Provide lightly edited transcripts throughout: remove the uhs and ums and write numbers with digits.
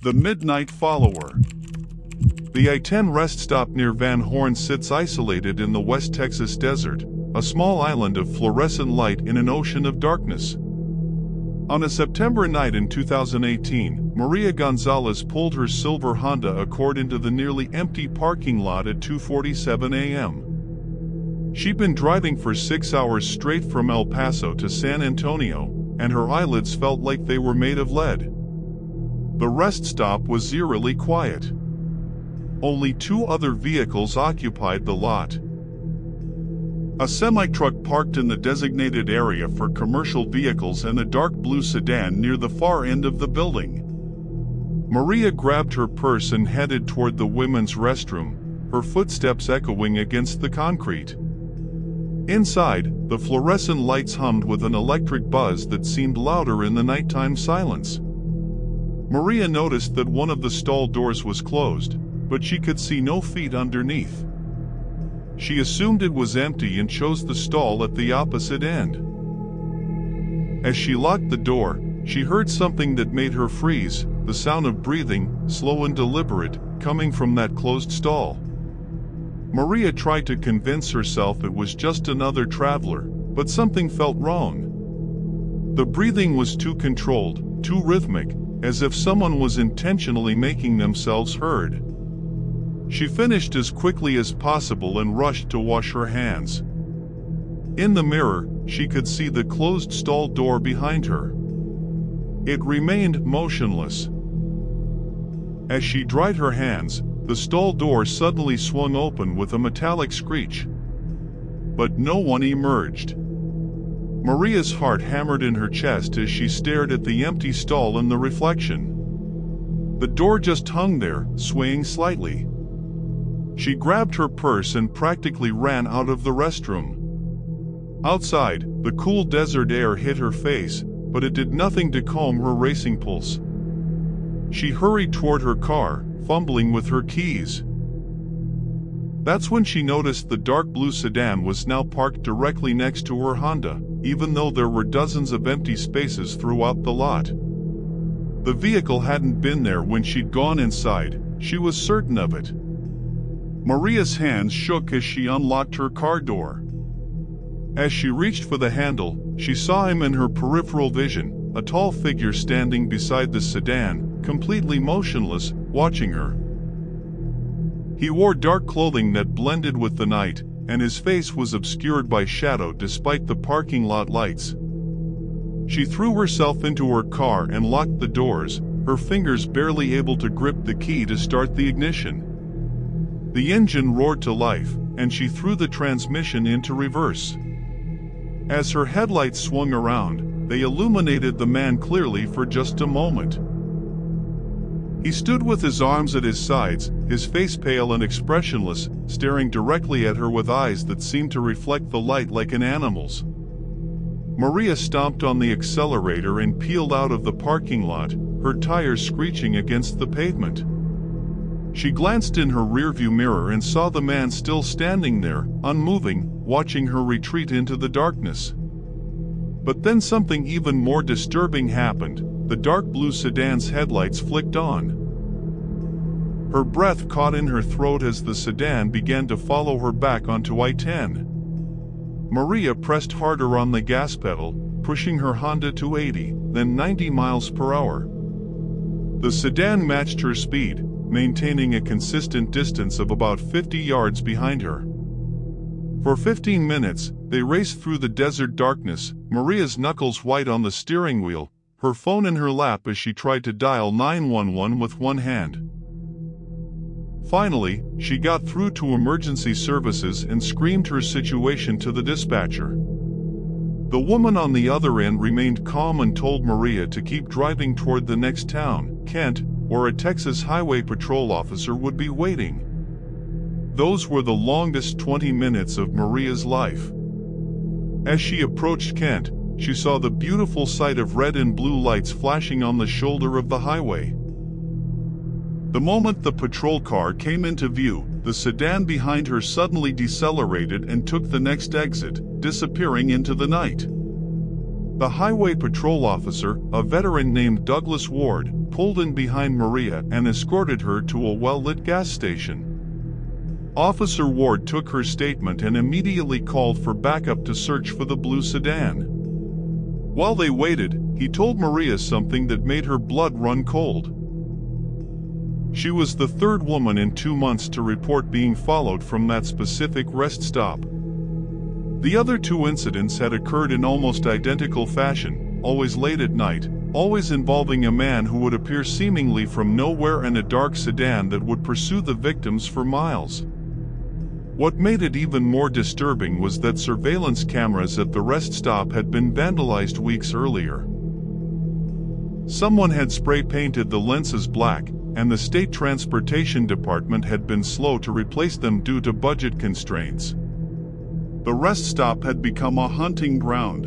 The Midnight Follower. The I-10 rest stop near Van Horn sits isolated in the West Texas desert, a small island of fluorescent light in an ocean of darkness. On a September night in 2018, Maria Gonzalez pulled her silver Honda Accord into the nearly empty parking lot at 2:47 a.m. She'd been driving for 6 hours straight from El Paso to San Antonio, and her eyelids felt like they were made of lead. The rest stop was eerily quiet. Only 2 other vehicles occupied the lot. A semi-truck parked in the designated area for commercial vehicles and a dark blue sedan near the far end of the building. Maria grabbed her purse and headed toward the women's restroom, her footsteps echoing against the concrete. Inside, the fluorescent lights hummed with an electric buzz that seemed louder in the nighttime silence. Maria noticed that one of the stall doors was closed, but she could see no feet underneath. She assumed it was empty and chose the stall at the opposite end. As she locked the door, she heard something that made her freeze, the sound of breathing, slow and deliberate, coming from that closed stall. Maria tried to convince herself it was just another traveler, but something felt wrong. The breathing was too controlled, too rhythmic, as if someone was intentionally making themselves heard. She finished as quickly as possible and rushed to wash her hands. In the mirror, she could see the closed stall door behind her. It remained motionless. As she dried her hands, the stall door suddenly swung open with a metallic screech. But no one emerged. Maria's heart hammered in her chest as she stared at the empty stall and the reflection. The door just hung there, swaying slightly. She grabbed her purse and practically ran out of the restroom. Outside, the cool desert air hit her face, but it did nothing to calm her racing pulse. She hurried toward her car, fumbling with her keys. That's when she noticed the dark blue sedan was now parked directly next to her Honda, even though there were dozens of empty spaces throughout the lot. The vehicle hadn't been there when she'd gone inside, she was certain of it. Maria's hands shook as she unlocked her car door. As she reached for the handle, she saw him in her peripheral vision, a tall figure standing beside the sedan, completely motionless, watching her. He wore dark clothing that blended with the night, and his face was obscured by shadow despite the parking lot lights. She threw herself into her car and locked the doors, her fingers barely able to grip the key to start the ignition. The engine roared to life, and she threw the transmission into reverse. As her headlights swung around, they illuminated the man clearly for just a moment. He stood with his arms at his sides, his face pale and expressionless, staring directly at her with eyes that seemed to reflect the light like an animal's. Maria stomped on the accelerator and peeled out of the parking lot, her tires screeching against the pavement. She glanced in her rearview mirror and saw the man still standing there, unmoving, watching her retreat into the darkness. But then something even more disturbing happened. The dark blue sedan's headlights flicked on. Her breath caught in her throat as the sedan began to follow her back onto I-10. Maria pressed harder on the gas pedal, pushing her Honda to 80, then 90 miles per hour. The sedan matched her speed, maintaining a consistent distance of about 50 yards behind her. For 15 minutes, they raced through the desert darkness, Maria's knuckles white on the steering wheel, her phone in her lap as she tried to dial 911 with one hand. Finally, she got through to emergency services and screamed her situation to the dispatcher. The woman on the other end remained calm and told Maria to keep driving toward the next town, Kent, where a Texas Highway Patrol officer would be waiting. Those were the longest 20 minutes of Maria's life. As she approached Kent, she saw the beautiful sight of red and blue lights flashing on the shoulder of the highway. The moment the patrol car came into view, the sedan behind her suddenly decelerated and took the next exit, disappearing into the night. The highway patrol officer, a veteran named Douglas Ward, pulled in behind Maria and escorted her to a well-lit gas station. Officer Ward took her statement and immediately called for backup to search for the blue sedan. While they waited, he told Maria something that made her blood run cold. She was the third woman in 2 months to report being followed from that specific rest stop. The other 2 incidents had occurred in almost identical fashion, always late at night, always involving a man who would appear seemingly from nowhere in a dark sedan that would pursue the victims for miles. What made it even more disturbing was that surveillance cameras at the rest stop had been vandalized weeks earlier. Someone had spray-painted the lenses black, and the State Transportation Department had been slow to replace them due to budget constraints. The rest stop had become a hunting ground.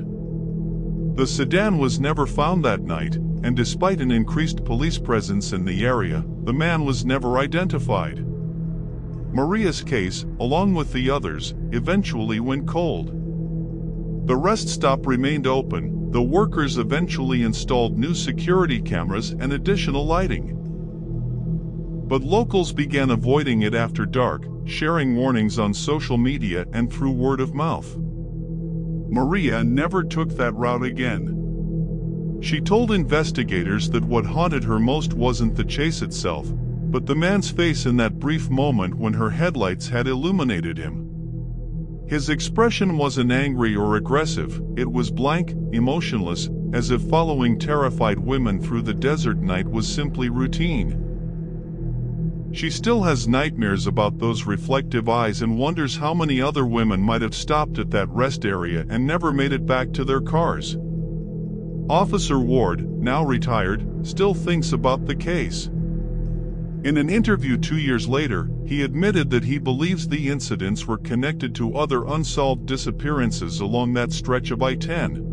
The sedan was never found that night, and despite an increased police presence in the area, the man was never identified. Maria's case, along with the others, eventually went cold. The rest stop remained open. The workers eventually installed new security cameras and additional lighting. But locals began avoiding it after dark, sharing warnings on social media and through word of mouth. Maria never took that route again. She told investigators that what haunted her most wasn't the chase itself, but the man's face in that brief moment when her headlights had illuminated him. His expression wasn't angry or aggressive, it was blank, emotionless, as if following terrified women through the desert night was simply routine. She still has nightmares about those reflective eyes and wonders how many other women might have stopped at that rest area and never made it back to their cars. Officer Ward, now retired, still thinks about the case. In an interview 2 years later, he admitted that he believes the incidents were connected to other unsolved disappearances along that stretch of I-10.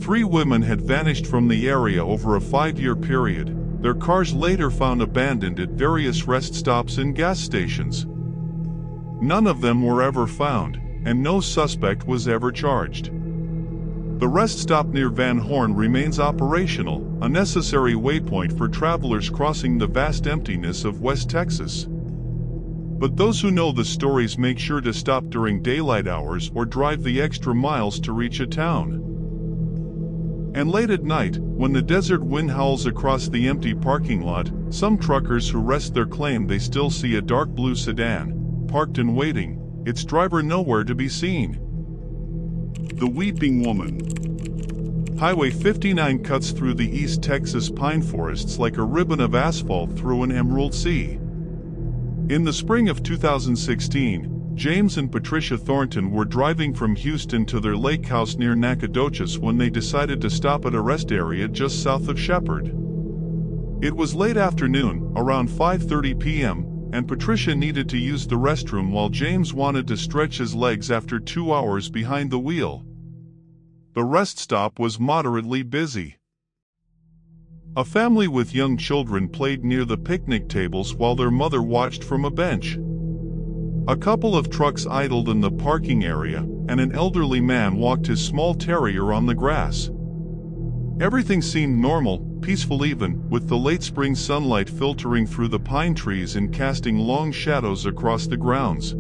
3 women had vanished from the area over a 5-year period, their cars later found abandoned at various rest stops and gas stations. None of them were ever found, and no suspect was ever charged. The rest stop near Van Horn remains operational, a necessary waypoint for travelers crossing the vast emptiness of West Texas. But those who know the stories make sure to stop during daylight hours or drive the extra miles to reach a town. And late at night, when the desert wind howls across the empty parking lot, some truckers who rest their claim they still see a dark blue sedan, parked and waiting, its driver nowhere to be seen. The Weeping Woman. Highway 59 cuts through the East Texas pine forests like a ribbon of asphalt through an emerald sea. In the spring of 2016, James and Patricia Thornton were driving from Houston to their lake house near Nacogdoches when they decided to stop at a rest area just south of Shepherd. It was late afternoon, around 5:30 p.m., and Patricia needed to use the restroom while James wanted to stretch his legs after 2 hours behind the wheel. The rest stop was moderately busy. A family with young children played near the picnic tables while their mother watched from a bench. A couple of trucks idled in the parking area, and an elderly man walked his small terrier on the grass. Everything seemed normal, peaceful even, with the late spring sunlight filtering through the pine trees and casting long shadows across the grounds.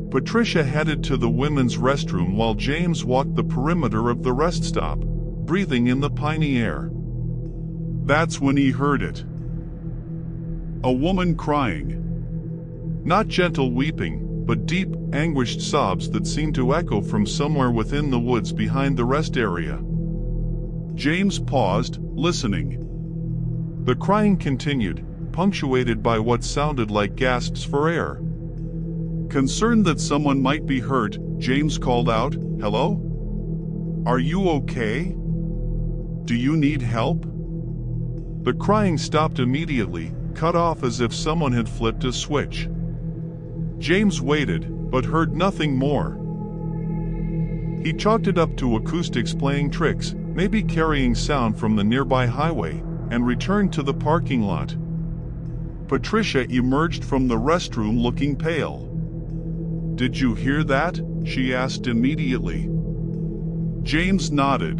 Patricia headed to the women's restroom while James walked the perimeter of the rest stop, breathing in the piney air. That's when he heard it. A woman crying. Not gentle weeping, but deep, anguished sobs that seemed to echo from somewhere within the woods behind the rest area. James paused, listening. The crying continued, punctuated by what sounded like gasps for air. Concerned that someone might be hurt, James called out, "Hello? Are you okay? Do you need help?" The crying stopped immediately, cut off as if someone had flipped a switch. James waited, but heard nothing more. He chalked it up to acoustics playing tricks, maybe carrying sound from the nearby highway, and returned to the parking lot. Patricia emerged from the restroom looking pale. "Did you hear that?" she asked immediately. James nodded.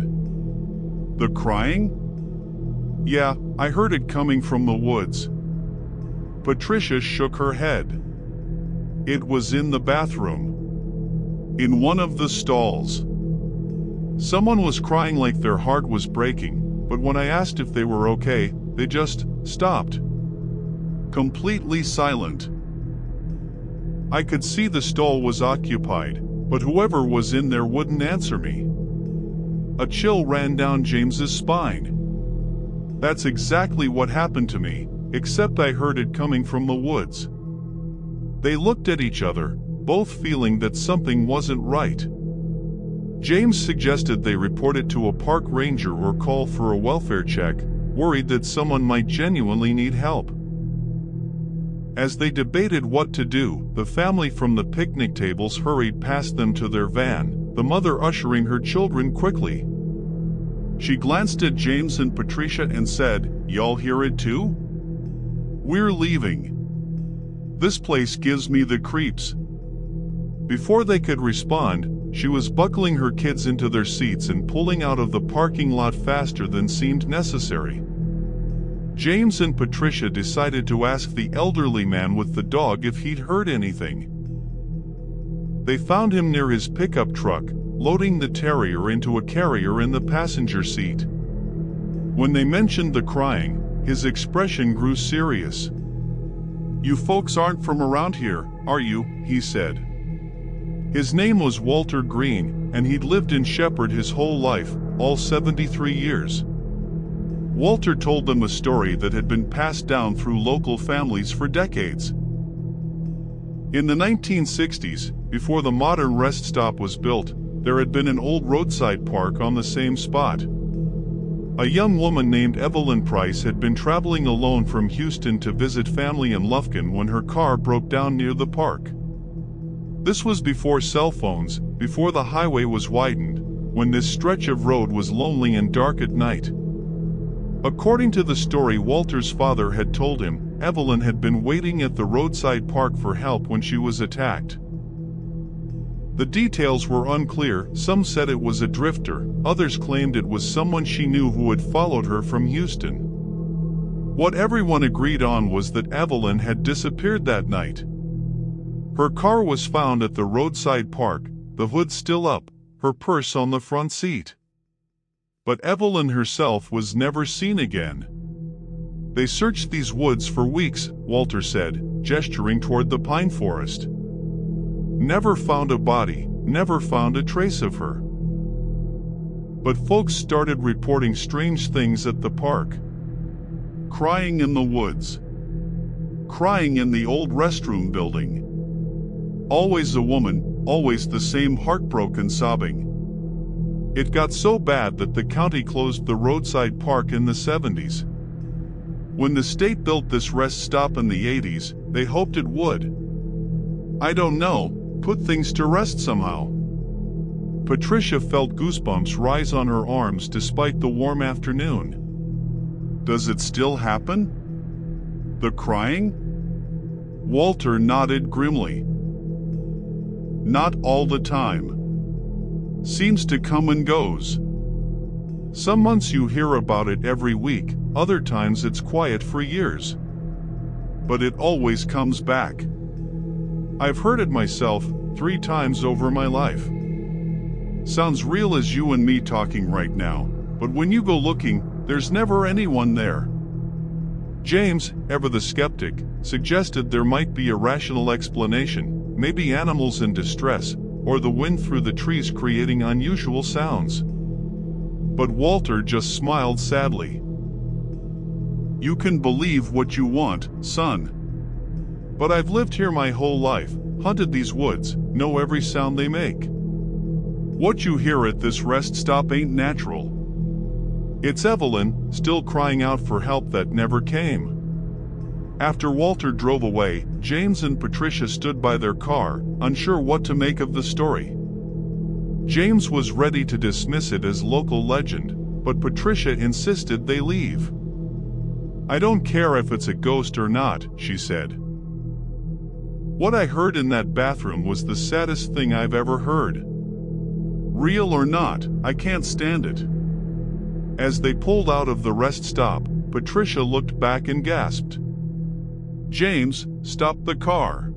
The crying? Yeah, I heard it coming from the woods. Patricia shook her head. It was in the bathroom. In one of the stalls. Someone was crying like their heart was breaking, but when I asked if they were okay, they just stopped. Completely silent. I could see the stall was occupied, but whoever was in there wouldn't answer me. A chill ran down James's spine. That's exactly what happened to me, except I heard it coming from the woods. They looked at each other, both feeling that something wasn't right. James suggested they report it to a park ranger or call for a welfare check, worried that someone might genuinely need help. As they debated what to do, the family from the picnic tables hurried past them to their van, the mother ushering her children quickly. She glanced at James and Patricia and said, "Y'all hear it too? We're leaving. This place gives me the creeps." Before they could respond, she was buckling her kids into their seats and pulling out of the parking lot faster than seemed necessary. James and Patricia decided to ask the elderly man with the dog if he'd heard anything. They found him near his pickup truck, loading the terrier into a carrier in the passenger seat. When they mentioned the crying, his expression grew serious. "You folks aren't from around here, are you?" he said. His name was Walter Green, and he'd lived in Shepherd his whole life, all 73 years. Walter told them a story that had been passed down through local families for decades. In the 1960s, before the modern rest stop was built, there had been an old roadside park on the same spot. A young woman named Evelyn Price had been traveling alone from Houston to visit family in Lufkin when her car broke down near the park. This was before cell phones, before the highway was widened, when this stretch of road was lonely and dark at night. According to the story Walter's father had told him, Evelyn had been waiting at the roadside park for help when she was attacked. The details were unclear. Some said it was a drifter, others claimed it was someone she knew who had followed her from Houston. What everyone agreed on was that Evelyn had disappeared that night. Her car was found at the roadside park, the hood still up, her purse on the front seat. But Evelyn herself was never seen again. They searched these woods for weeks, Walter said, gesturing toward the pine forest. Never found a body, never found a trace of her. But folks started reporting strange things at the park. Crying in the woods. Crying in the old restroom building. Always a woman, always the same heartbroken sobbing. It got so bad that the county closed the roadside park in the 70s. When the state built this rest stop in the 80s, they hoped it would. I don't know, put things to rest somehow. Patricia felt goosebumps rise on her arms despite the warm afternoon. Does it still happen? The crying? Walter nodded grimly. Not all the time. Seems to come and goes. Some months you hear about it every week, other times it's quiet for years. But it always comes back. I've heard it myself 3 times over my life. Sounds real as you and me talking right now, but when you go looking, there's never anyone there. James, ever the skeptic, suggested there might be a rational explanation, maybe animals in distress, or the wind through the trees creating unusual sounds. But Walter just smiled sadly. You can believe what you want, son. But I've lived here my whole life, hunted these woods, know every sound they make. What you hear at this rest stop ain't natural. It's Evelyn, still crying out for help that never came. After Walter drove away, James and Patricia stood by their car, unsure what to make of the story. James was ready to dismiss it as local legend, but Patricia insisted they leave. I don't care if it's a ghost or not, she said. What I heard in that bathroom was the saddest thing I've ever heard. Real or not, I can't stand it. As they pulled out of the rest stop, Patricia looked back and gasped. James, stop the car.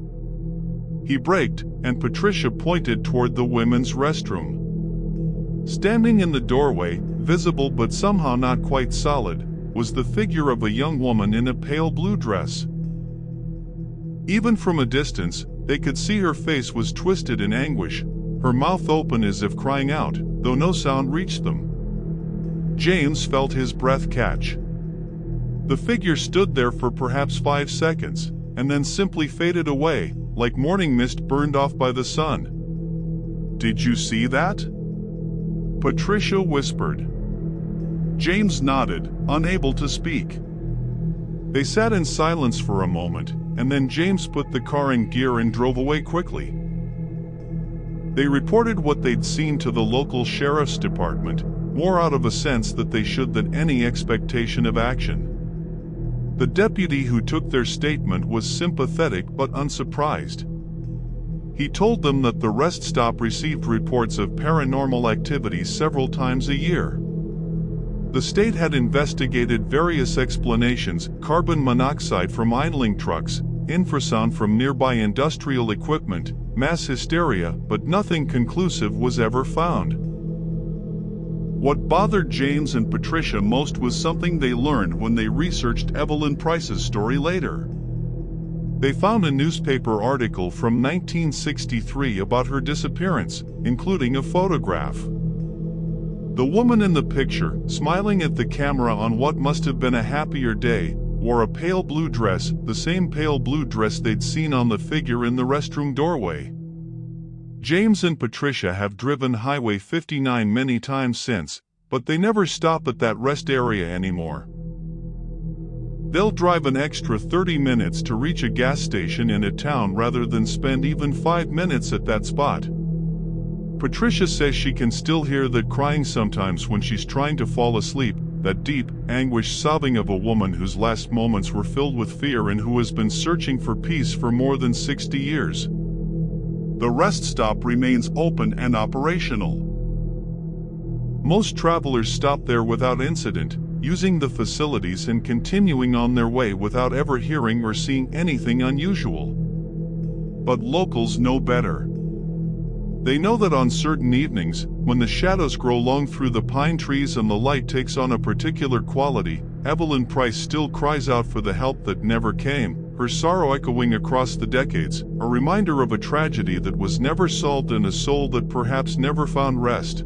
He braked, and Patricia pointed toward the women's restroom. Standing in the doorway, visible but somehow not quite solid, was the figure of a young woman in a pale blue dress. Even from a distance, they could see her face was twisted in anguish, her mouth open as if crying out, though no sound reached them. James felt his breath catch. The figure stood there for perhaps 5 seconds, and then simply faded away, like morning mist burned off by the sun. Did you see that? Patricia whispered. James nodded, unable to speak. They sat in silence for a moment, and then James put the car in gear and drove away quickly. They reported what they'd seen to the local sheriff's department, more out of a sense that they should than any expectation of action. The deputy who took their statement was sympathetic but unsurprised. He told them that the rest stop received reports of paranormal activity several times a year. The state had investigated various explanations: carbon monoxide from idling trucks, infrasound from nearby industrial equipment, mass hysteria, but nothing conclusive was ever found. What bothered James and Patricia most was something they learned when they researched Evelyn Price's story later. They found a newspaper article from 1963 about her disappearance, including a photograph. The woman in the picture, smiling at the camera on what must have been a happier day, wore a pale blue dress, the same pale blue dress they'd seen on the figure in the restroom doorway. James and Patricia have driven Highway 59 many times since, but they never stop at that rest area anymore. They'll drive an extra 30 minutes to reach a gas station in a town rather than spend even 5 minutes at that spot. Patricia says she can still hear that crying sometimes when she's trying to fall asleep, that deep, anguished sobbing of a woman whose last moments were filled with fear and who has been searching for peace for more than 60 years. The rest stop remains open and operational. Most travelers stop there without incident, using the facilities and continuing on their way without ever hearing or seeing anything unusual. But locals know better. They know that on certain evenings, when the shadows grow long through the pine trees and the light takes on a particular quality, Evelyn Price still cries out for the help that never came, her sorrow echoing across the decades, a reminder of a tragedy that was never solved and a soul that perhaps never found rest.